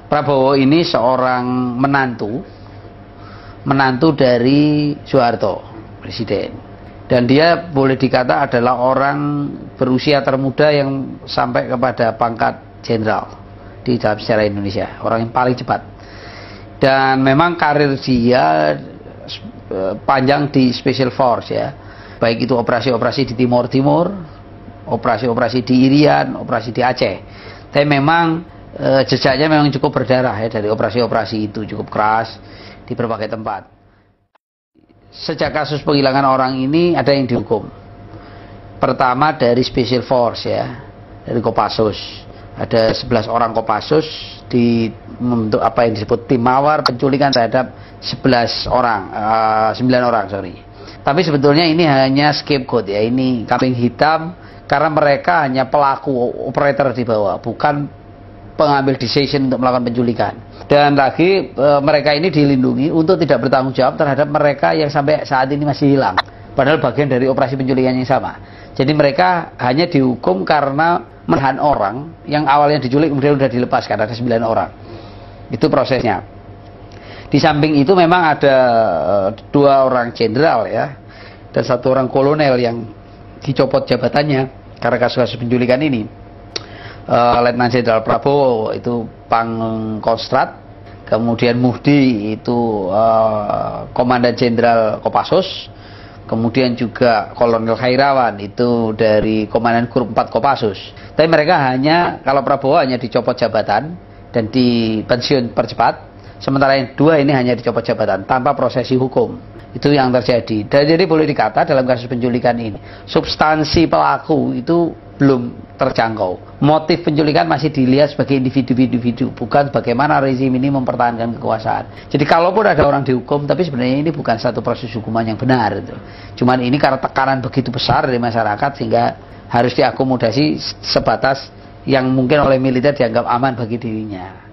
Prabowo ini seorang menantu dari Soeharto, presiden. Dan dia boleh dikata adalah orang berusia termuda yang sampai kepada pangkat jenderal di dalam sejarah Indonesia, orang yang paling cepat. Dan memang karir dia panjang di Special Force ya, baik itu operasi-operasi di Timur, operasi-operasi di Irian, operasi di Aceh. Tapi memang jejaknya memang cukup berdarah ya, dari operasi-operasi itu cukup keras di berbagai tempat. Sejak kasus penghilangan orang ini ada yang dihukum. Pertama dari Special Force ya, dari Kopassus. Ada 11 orang Kopassus membentuk apa yang disebut tim mawar penculikan terhadap 9 orang sorry. Tapi sebetulnya ini hanya scapegoat ya, ini kambing hitam karena mereka hanya pelaku operator di bawah, bukan pengambil decision untuk melakukan penculikan. Dan lagi mereka ini dilindungi untuk tidak bertanggung jawab terhadap mereka yang sampai saat ini masih hilang, padahal bagian dari operasi penculikan yang sama. Jadi mereka hanya dihukum karena menahan orang yang awalnya diculik kemudian sudah dilepaskan, ada 9 orang. Itu prosesnya. Di samping itu memang ada 2 orang jenderal ya, dan 1 orang kolonel yang dicopot jabatannya karena kasus-kasus penculikan ini. Letnan Jenderal Prabowo itu Pangkostrat, kemudian Muhdi itu Komandan Jenderal Kopassus, kemudian juga Kolonel Khairawan itu dari Komandan Grup 4 Kopassus. Tapi mereka hanya, kalau Prabowo hanya dicopot jabatan dan dipensiun percepat, sementara yang 2 ini hanya dicopot jabatan tanpa prosesi hukum. Itu yang terjadi. Dan jadi boleh dikata dalam kasus penculikan ini, substansi pelaku itu belum terjangkau. Motif penculikan masih dilihat sebagai individu-individu, bukan bagaimana rezim ini mempertahankan kekuasaan. Jadi kalaupun ada orang dihukum, tapi sebenarnya ini bukan satu proses hukuman yang benar itu. Cuman ini karena tekanan begitu besar dari masyarakat sehingga harus diakomodasi sebatas yang mungkin oleh militer dianggap aman bagi dirinya.